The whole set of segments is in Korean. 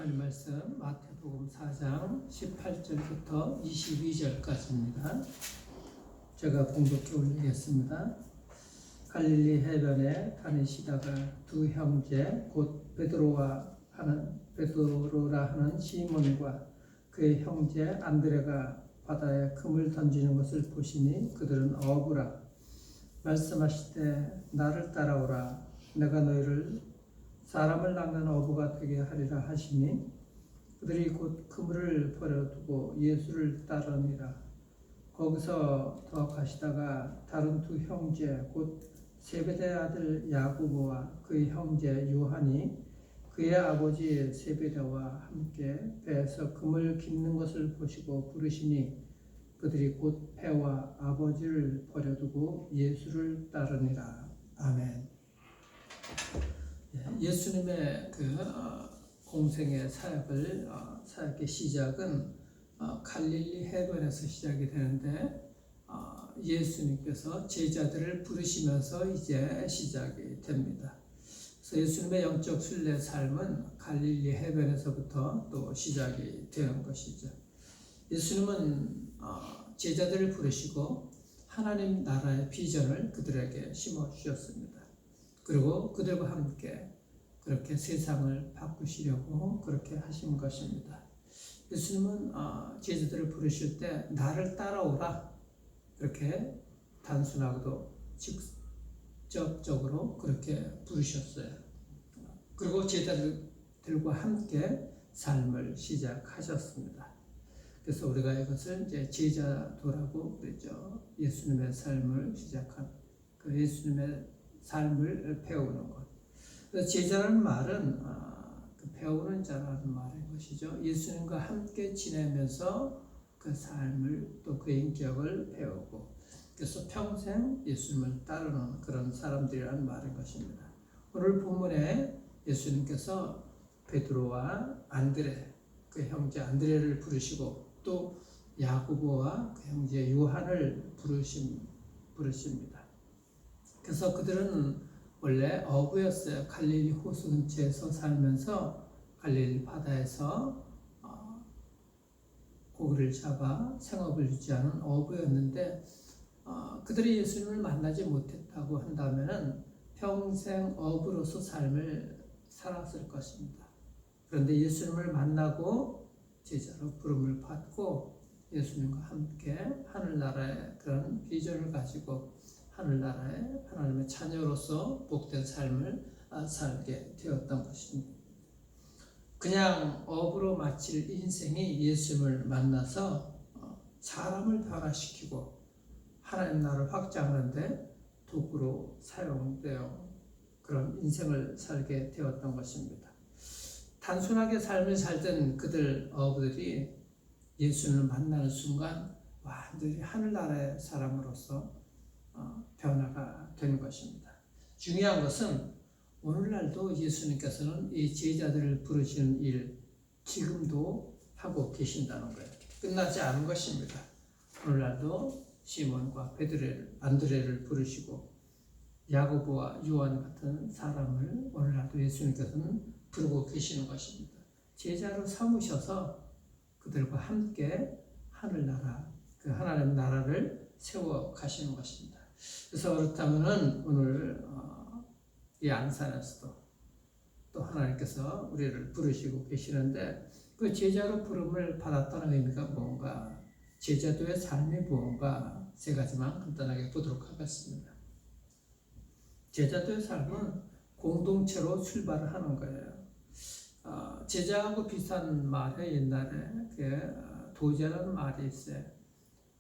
하나님 말씀 마태복음 4장 18절부터 22절까지입니다. 제가 봉독해 올리겠습니다. 갈릴리 해변에 다니시다가 두 형제 곧 베드로라 하는 시몬과 그의 형제 안드레가 바다에 금을 던지는 것을 보시니 그들은 어부라. 말씀하시되 나를 따라오라. 내가 너희를 사람을 낚는 어부가 되게 하리라 하시니 그들이 곧 그물을 버려두고 예수를 따르니라. 거기서 더 가시다가 다른 두 형제 곧 세베대 아들 야고보와 그의 형제 요한이 그의 아버지 세베대와 함께 배에서 금을 깁는 것을 보시고 부르시니 그들이 곧 배와 아버지를 버려두고 예수를 따르니라. 아멘. 예수님의 공생의 사역의 시작은 갈릴리 해변에서 시작이 되는데 예수님께서 제자들을 부르시면서 이제 시작이 됩니다. 그래서 예수님의 영적 순례 삶은 갈릴리 해변에서부터 또 시작이 되는 것이죠. 예수님은 제자들을 부르시고 하나님 나라의 비전을 그들에게 심어 주셨습니다. 그리고 그들과 함께 그렇게 세상을 바꾸시려고 그렇게 하신 것입니다. 예수님은 제자들을 부르실 때 나를 따라오라 그렇게 단순하고도 직접적으로 그렇게 부르셨어요. 그리고 제자들과 함께 삶을 시작하셨습니다. 그래서 우리가 이것을 이제 제자도라고 그랬죠. 예수님의 삶을 시작한 그 예수님의 삶을 배우는 것. 제자라는 말은 배우는 자라는 말인 것이죠. 예수님과 함께 지내면서 그 삶을 또 그 인격을 배우고 그래서 평생 예수님을 따르는 그런 사람들이라는 말인 것입니다. 오늘 본문에 예수님께서 베드로와 안드레 그 형제 안드레를 부르시고 또 야고보와 그 형제 요한을 부르십니다. 그래서 그들은 원래 어부였어요. 갈릴리 호수 근처에서 살면서 갈릴리 바다에서 고기를 잡아 생업을 유지하는 어부였는데 그들이 예수님을 만나지 못했다고 한다면 평생 어부로서 삶을 살았을 것입니다. 그런데 예수님을 만나고 제자로 부름을 받고 예수님과 함께 하늘나라의 그런 비전을 가지고 하늘나라의 하나님의 자녀로서 복된 삶을 살게 되었던 것입니다. 그냥 어부로 마칠 인생이 예수님을 만나서 사람을 변화시키고 하나님 나라를 확장하는데 도구로 사용되어 그런 인생을 살게 되었던 것입니다. 단순하게 삶을 살던 그들 어부들이 예수님을 만나는 순간 완전히 하늘나라의 사람으로서 변화가 되는 것입니다. 중요한 것은 오늘날도 예수님께서는 이 제자들을 부르시는 일 지금도 하고 계신다는 거예요. 끝나지 않은 것입니다. 오늘날도 시몬과 안드레를 부르시고 야고보와 요한 같은 사람을 오늘날도 예수님께서는 부르고 계시는 것입니다. 제자로 삼으셔서 그들과 함께 하늘나라, 그 하나님 나라를 세워 가시는 것입니다. 그래서 그렇다면은 오늘 이 안산에서도 또 하나님께서 우리를 부르시고 계시는데 그 제자로 부름을 받았다는 의미가 뭔가, 제자도의 삶이 뭔가 세 가지만 간단하게 보도록 하겠습니다. 제자도의 삶은 공동체로 출발을 하는 거예요. 제자하고 비슷한 말에 옛날에 도제라는 말이 있어요.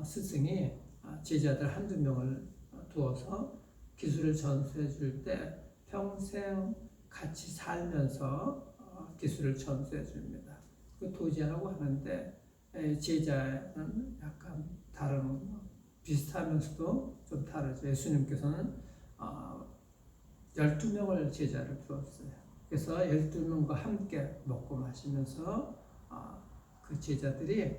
스승이 제자들 한두 명을 두어서 기술을 전수해 줄 때 평생 같이 살면서 기술을 전수해 줍니다. 그 도제라고 하는데 제자는 약간 다른 비슷하면서도 좀 다르죠. 예수님께서는 12명을 제자를 두었어요. 그래서 12명과 함께 먹고 마시면서 그 제자들이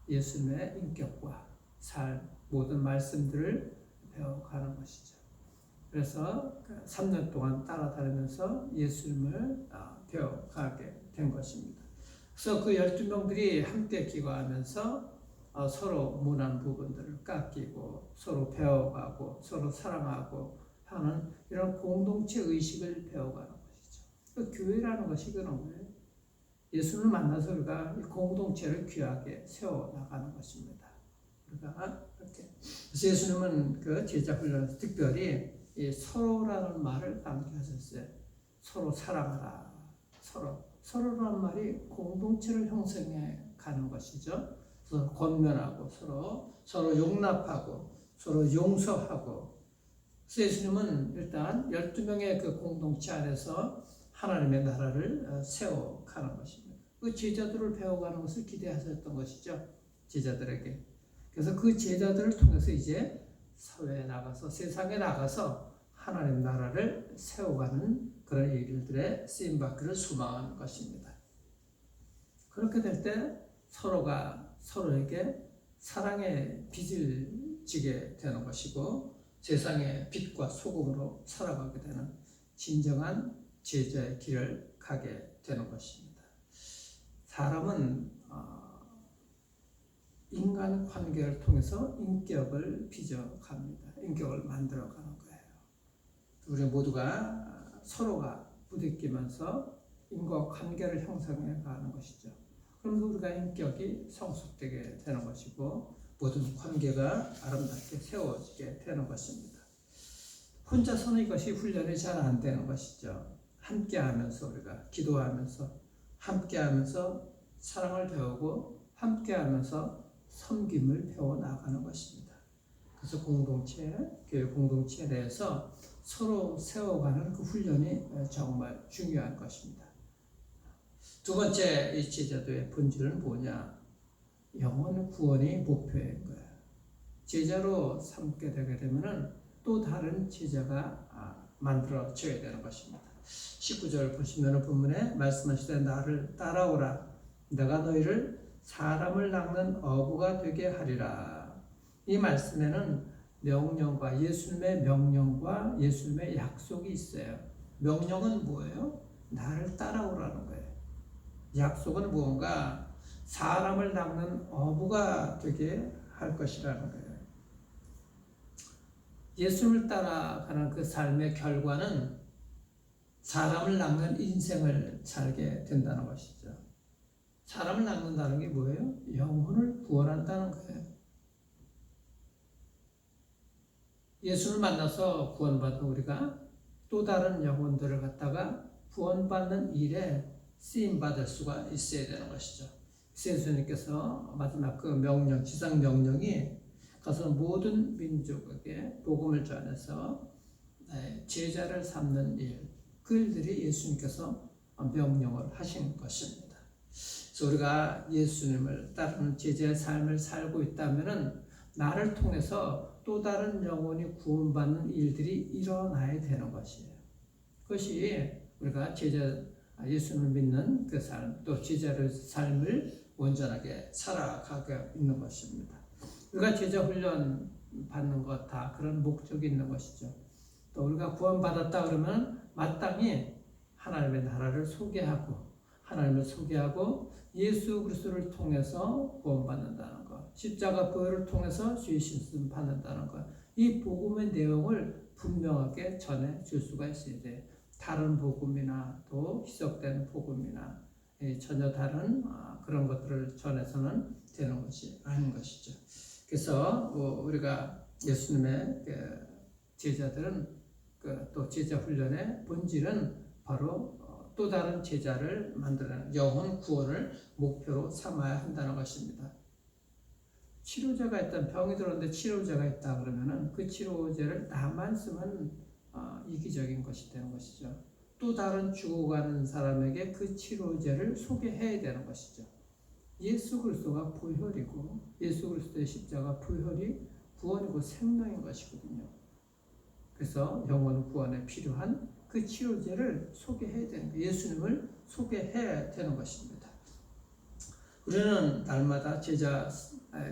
예수님의 인격과 삶, 모든 말씀들을 배워가는 것이죠. 그래서 3년 동안 따라다니면서 예수님을 배워가게 된 것입니다. 그래서 그 12명들이 함께 기거하면서 서로 모난 부분들을 깎이고 서로 배워가고 서로 사랑하고 하는 이런 공동체 의식을 배워가는 것이죠. 그 교회라는 것이 그런 거예요. 예수를 만나서 우리가 이 공동체를 귀하게 세워나가는 것입니다. 우리가 이렇게. 그래서 예수님은 그 제자 훈련에서 특별히 이 서로라는 말을 강조하셨어요. 서로 사랑하라. 서로라는 말이 공동체를 형성해 가는 것이죠. 서로 권면하고 서로 용납하고 서로 용서하고. 그래서 예수님은 일단 12명의 그 공동체 안에서 하나님의 나라를 세워가는 것입니다. 그 제자들을 배워가는 것을 기대하셨던 것이죠. 제자들에게. 그래서 그 제자들을 통해서 이제 사회에 나가서 세상에 나가서 하나님 나라를 세워가는 그런 일들에 쓰임받기를 소망하는 것입니다. 그렇게 될 때 서로가 서로에게 사랑의 빚을 지게 되는 것이고 세상의 빛과 소금으로 살아가게 되는 진정한 제자의 길을 가게 되는 것입니다. 사람은 인간 관계를 통해서 인격을 빚어갑니다. 인격을 만들어가는 거예요. 우리 모두가 서로가 부딪히면서 인과 관계를 형성해 가는 것이죠. 그러면서 우리가 인격이 성숙되게 되는 것이고 모든 관계가 아름답게 세워지게 되는 것입니다. 혼자서는 이것이 훈련이 잘 안 되는 것이죠. 함께하면서 우리가 기도하면서 함께하면서 사랑을 배우고 함께하면서 섬김을 배워나가는 것입니다. 그래서 교회 공동체 내에서 서로 세워가는 그 훈련이 정말 중요한 것입니다. 두 번째 이 제자도의 본질은 뭐냐? 영혼 구원이 목표인 거예요. 제자로 삼게 되게 되면은 또 다른 제자가 만들어져야 되는 것입니다. 19절 보시면 본문에 말씀하시되 나를 따라오라. 내가 너희를 사람을 낚는 어부가 되게 하리라. 이 말씀에는 명령과 예수님의 명령과 예수님의 약속이 있어요. 명령은 뭐예요? 나를 따라오라는 거예요. 약속은 무언가 사람을 낚는 어부가 되게 할 것이라는 거예요. 예수님을 따라가는 그 삶의 결과는 사람을 낚는 인생을 살게 된다는 것이죠. 사람을 낚는다는 게 뭐예요? 영혼을 구원한다는 거예요. 예수를 만나서 구원받은 우리가 또 다른 영혼들을 갖다가 구원받는 일에 쓰임받을 수가 있어야 되는 것이죠. 예수님께서 마지막 그 명령, 지상 명령이 가서 모든 민족에게 복음을 전해서 제자를 삼는 일, 그 일들이 예수님께서 명령을 하신 것입니다. 그래서 우리가 예수님을 따르는 제자의 삶을 살고 있다면은 나를 통해서 또 다른 영혼이 구원받는 일들이 일어나야 되는 것이에요. 그것이 우리가 예수님을 믿는 그 삶, 또 제자의 삶을 온전하게 살아가고 있는 것입니다. 우리가 제자 훈련 받는 것 다 그런 목적이 있는 것이죠. 또 우리가 구원받았다 그러면 마땅히 하나님의 나라를 소개하고 하나님을 소개하고 예수 그리스도를 통해서 구원받는다는 것, 십자가 보혈을 통해서 주의 신씀 받는다는 것, 이 복음의 내용을 분명하게 전해 줄 수가 있어야 돼. 다른 복음이나 또 희석된 복음이나 전혀 다른 그런 것들을 전해서는 되는 것이 아닌 것이죠. 그래서 우리가 예수님의 제자들은 또 제자 훈련의 본질은 바로 또 다른 제자를 만들어내는 영혼 구원을 목표로 삼아야 한다는 것입니다. 치료제가 있다, 병이 들었는데 치료제가 있다 그러면은 그 치료제를 나만 쓰면 이기적인 것이 되는 것이죠. 또 다른 죽어가는 사람에게 그 치료제를 소개해야 되는 것이죠. 예수 그리스도가 보혈이고 예수 그리스도의 십자가 보혈이 구원이고 생명인 것이거든요. 그래서 영혼 구원에 필요한 그 치료제를 소개해야 되는 거예요. 예수님을 소개해야 되는 것입니다. 우리는 날마다 제자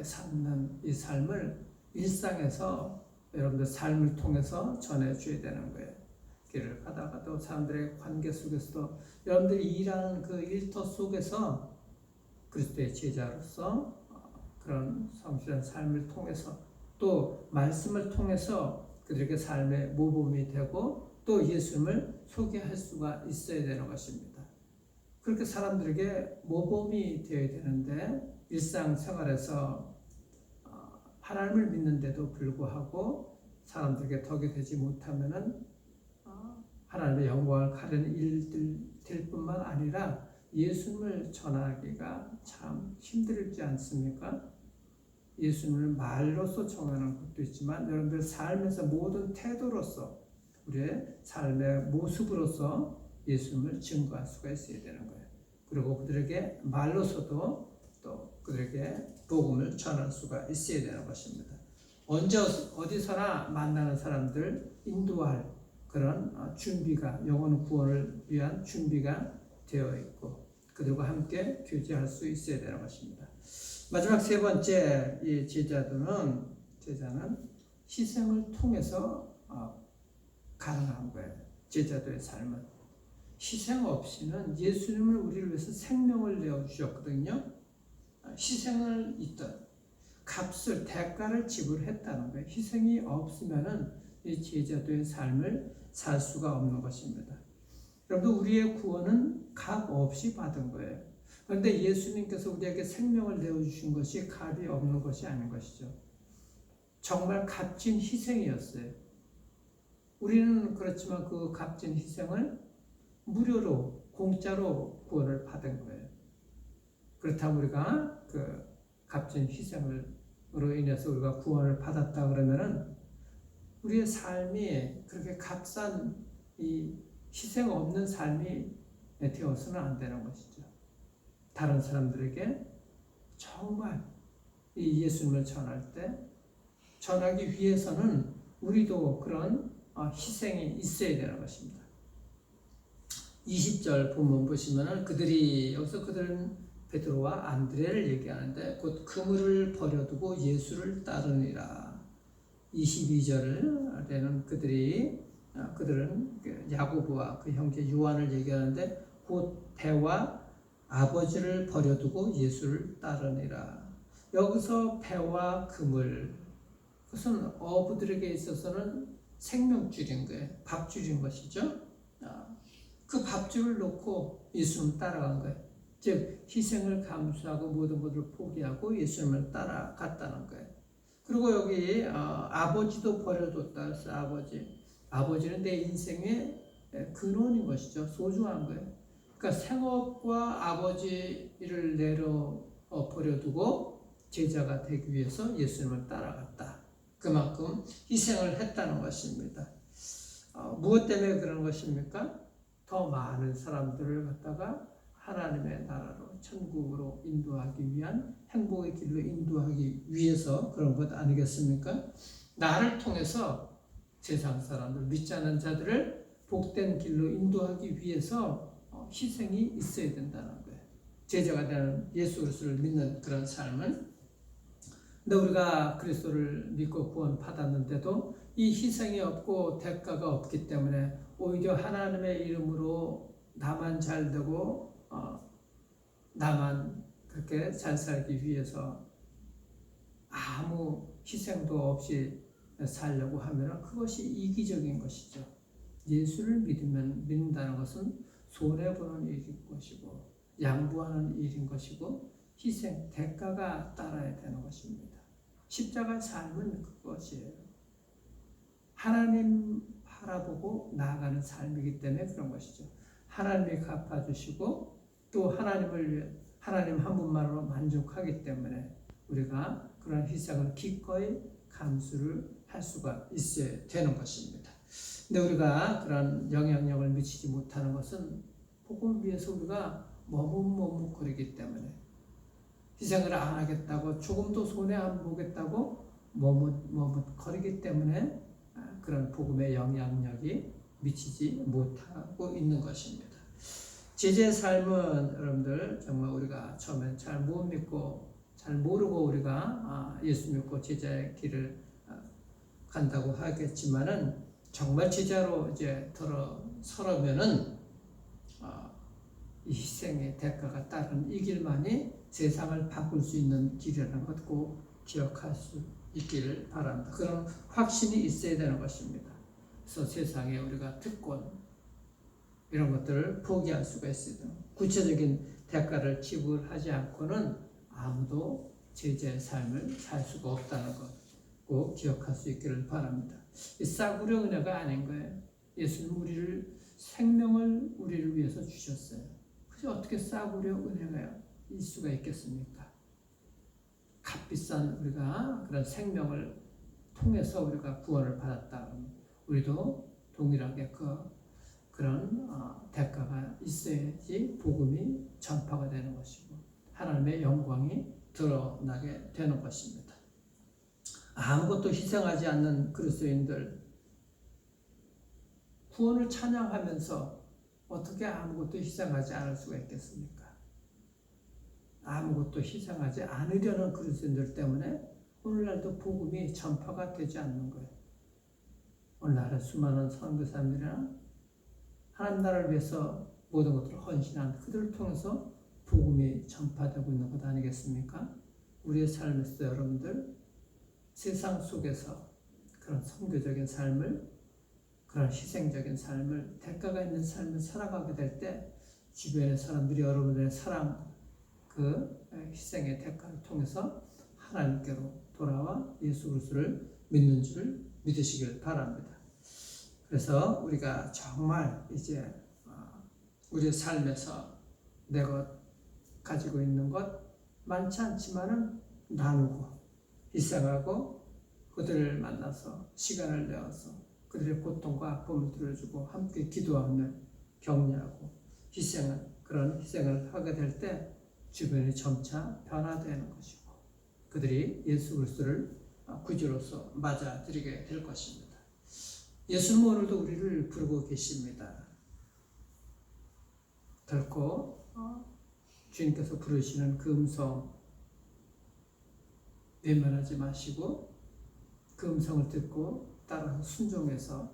삼는 이 삶을 일상에서 여러분들 삶을 통해서 전해줘야 되는 거예요. 길을 가다가도 사람들의 관계 속에서도 여러분들이 일하는 그 일터 속에서 그리스도의 제자로서 그런 성실한 삶을 통해서 또 말씀을 통해서 그들에게 삶의 모범이 되고 또 예수님을 소개할 수가 있어야 되는 것입니다. 그렇게 사람들에게 모범이 되어야 되는데 일상생활에서 하나님을 믿는데도 불구하고 사람들에게 덕이 되지 못하면은 하나님의 영광을 가리는 일들 될 뿐만 아니라 예수님을 전하기가 참 힘들지 않습니까? 예수님을 말로서 전하는 것도 있지만 여러분들 삶에서 모든 태도로서 우리의 삶의 모습으로서 예수님을 증거할 수가 있어야 되는 거예요. 그리고 그들에게 말로서도 또 그들에게 복음을 전할 수가 있어야 되는 것입니다. 언제 어디서나 만나는 사람들 인도할 그런 준비가 영혼 구원을 위한 준비가 되어 있고 그들과 함께 교제할 수 있어야 되는 것입니다. 마지막 세 번째 이 제자는 희생을 통해서 가능한 거예요. 제자들의 삶은 희생 없이는 예수님을 우리를 위해서 생명을 내어 주셨거든요. 희생을 있던 값을 대가를 지불했다는 거예요. 희생이 없으면은 이 제자들의 삶을 살 수가 없는 것입니다. 여러분 우리의 구원은 값 없이 받은 거예요. 그런데 예수님께서 우리에게 생명을 내어주신 것이 값이 없는 것이 아닌 것이죠. 정말 값진 희생이었어요. 우리는 그렇지만 그 값진 희생을 무료로 공짜로 구원을 받은 거예요. 그렇다면 우리가 그 값진 희생으로 인해서 우리가 구원을 받았다 그러면은 우리의 삶이 그렇게 값싼 이 희생 없는 삶이 되어서는 안 되는 것이죠. 다른 사람들에게 정말 이 예수님을 전할 때 전하기 위해서는 우리도 그런 희생이 있어야 되는 것입니다. 20절 본문 보시면은 그들은 베드로와 안드레를 얘기하는데 곧 그물을 버려두고 예수를 따르니라. 22절에는 그들은 야고보와 그 형제 요한을 얘기하는데 곧 배와 아버지를 버려두고 예수를 따르니라. 여기서 배와 그물, 그것은 어부들에게 있어서는 생명줄인 거예요. 밥줄인 것이죠. 그 밥줄을 놓고 예수님을 따라간 거예요. 즉 희생을 감수하고 모든 것을 포기하고 예수님을 따라갔다는 거예요. 그리고 여기 아버지도 버려뒀다 해서 아버지는 내 인생의 근원인 것이죠. 소중한 거예요. 그러니까 생업과 아버지를 버려두고 제자가 되기 위해서 예수님을 따라갔다. 그만큼 희생을 했다는 것입니다. 무엇 때문에 그런 것입니까? 더 많은 사람들을 갖다가 하나님의 나라로 천국으로 인도하기 위한 행복의 길로 인도하기 위해서 그런 것 아니겠습니까? 나를 통해서 세상 사람들 믿지 않는 자들을 복된 길로 인도하기 위해서 희생이 있어야 된다는 거예요. 제자가 되는 예수 그리스도를 믿는 그런 삶은. 근데 우리가 그리스도를 믿고 구원 받았는데도 이 희생이 없고 대가가 없기 때문에 오히려 하나님의 이름으로 나만 잘 되고 나만 그렇게 잘 살기 위해서 아무 희생도 없이 살려고 하면 그것이 이기적인 것이죠. 예수를 믿는다는 것은 손해보는 일인 것이고 양보하는 일인 것이고 희생, 대가가 따라야 되는 것입니다. 십자가의 삶은 그것이에요. 하나님 바라보고 나아가는 삶이기 때문에 그런 것이죠. 하나님이 갚아주시고 또 하나님 한 분만으로 만족하기 때문에 우리가 그런 희생을 기꺼이 감수를 할 수가 있어야 되는 것입니다. 근데 우리가 그런 영향력을 미치지 못하는 것은 복음을 위해서 우리가 머뭇머뭇거리기 때문에 희생을 안 하겠다고 조금도 손해 안 보겠다고 머뭇거리기 때문에 그런 복음의 영향력이 미치지 못하고 있는 것입니다. 제자의 삶은 여러분들 정말 우리가 처음엔 잘 못 믿고 잘 모르고 우리가 예수 믿고 제자의 길을 간다고 하겠지만은 정말 제자로 이제 서러면은 이 희생의 대가가 따른 이 길만이 세상을 바꿀 수 있는 길이라는 것 꼭 기억할 수 있기를 바랍니다. 그런 확신이 있어야 되는 것입니다. 그래서 세상에 우리가 특권 이런 것들을 포기할 수가 있어요. 구체적인 대가를 지불하지 않고는 아무도 제자의 삶을 살 수가 없다는 것 꼭 기억할 수 있기를 바랍니다. 이 싸구려 은혜가 아닌 거예요. 예수님 생명을 우리를 위해서 주셨어요. 그래서 어떻게 싸구려 은혜가 일 수가 있겠습니까? 값비싼 우리가 그런 생명을 통해서 우리가 구원을 받았다. 우리도 동일하게 그런 대가가 있어야지 복음이 전파가 되는 것이고 하나님의 영광이 드러나게 되는 것입니다. 아무것도 희생하지 않는 그리스도인들 구원을 찬양하면서 어떻게 아무것도 희생하지 않을 수가 있겠습니까? 아무것도 희생하지 않으려는 그리스도인들 때문에 오늘날도 복음이 전파가 되지 않는 거예요. 오늘날의 수많은 선교사님이나 하나님 나라를 위해서 모든 것들을 헌신한 그들을 통해서 복음이 전파되고 있는 것 아니겠습니까? 우리의 삶에서 여러분들 세상 속에서 그런 선교적인 삶을, 그런 희생적인 삶을, 대가가 있는 삶을 살아가게 될 때 주변의 사람들이 여러분들의 사랑, 그 희생의 대가를 통해서 하나님께로 돌아와 예수 그리스도를 믿는 줄 믿으시길 바랍니다. 그래서 우리가 정말 이제 우리의 삶에서 내가 가지고 있는 것 많지 않지만은 나누고 희생하고 그들을 만나서 시간을 내어서 그들의 고통과 아픔을 들어주고 함께 기도하며 격려하고 그런 희생을 하게 될 때 주변이 점차 변화되는 것이고 그들이 예수 그리스도를 구주로서 맞아들이게 될 것입니다. 예수님은 오늘도 우리를 부르고 계십니다. 결코 주님께서 부르시는 그 음성 외면하지 마시고 그 음성을 듣고 따라서 순종해서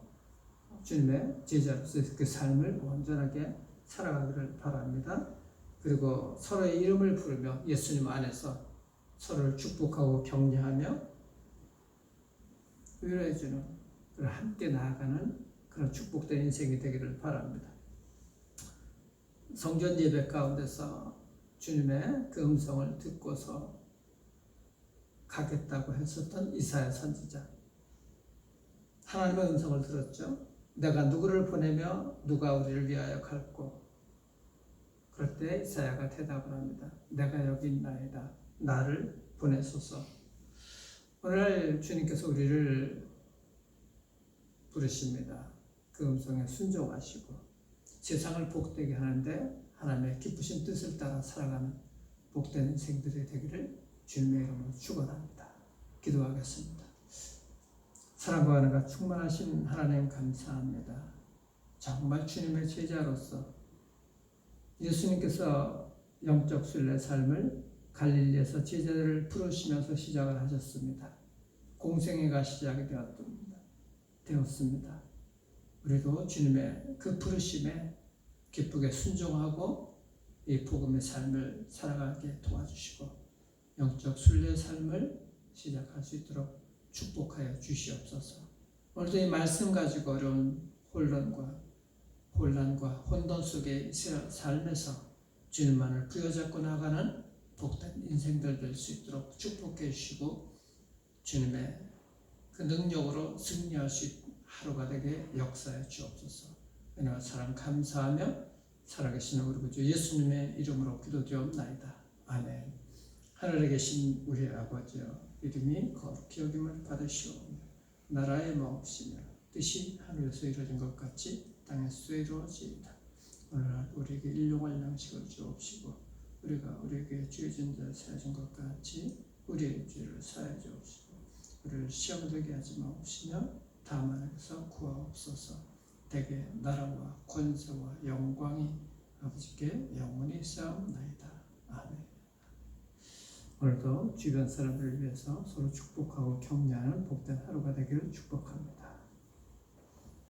주님의 제자로서 그 삶을 온전하게 살아가기를 바랍니다. 그리고 서로의 이름을 부르며 예수님 안에서 서로를 축복하고 격려하며 위로해주는 함께 나아가는 그런 축복된 인생이 되기를 바랍니다. 성전 예배 가운데서 주님의 그 음성을 듣고서 가겠다고 했었던 이사야 선지자. 하나님의 음성을 들었죠. 내가 누구를 보내며 누가 우리를 위하여 갈고. 그럴 때 이사야가 대답을 합니다. 내가 여기 있나이다. 나를 보내소서. 오늘 주님께서 우리를 부르십니다. 그 음성에 순종하시고 세상을 복되게 하는데 하나님의 기쁘신 뜻을 따라 살아가는 복된 인생들이 되기를 주님의 이름으로 축원합니다. 기도하겠습니다. 사랑과 은혜가 충만하신 하나님 감사합니다. 정말 주님의 제자로서 예수님께서 영적 순례 삶을 갈릴리에서 제자들을 부르시면서 시작을 하셨습니다. 공생애가 시작이 되었습니다. 우리도 주님의 그 부르심에 기쁘게 순종하고 이 복음의 삶을 살아가게 도와주시고 영적 순례 삶을 시작할 수 있도록 축복하여 주시옵소서. 오늘도 이 말씀 가지고 어려운 혼란과 혼돈 속의 삶에서 주님만을 부여잡고 나가는 복된 인생들 될 수 있도록 축복해 주시고 주님의 그 능력으로 승리할 수 있는 하루가 되게 역사해 주옵소서. 은혜와 사랑 감사하며 살아계시는 우리 구주 예수님의 이름으로 기도드리옵나이다. 아멘. 하늘에 계신 우리 아버지여, 이름이 거룩히 여김을 받으시오며 나라의 마옵시며 뜻이 하늘에서 이루어진 것 같이 땅에서 이루어지이다. 오늘 우리에게 일용할 양식을 주옵시고 우리가 우리에게 죄 지은 자를 사하신 것 같이 우리의 죄를 사하여 주옵시고 우리를 시험 들게 하지 마옵시며 다만 악에서 구하옵소서. 대개 나라와 권세와 영광이 아버지께 영원히 있사옵나이다. 아멘. 오늘도 주변 사람들을 위해서 서로 축복하고 격려하는 복된 하루가 되기를 축복합니다.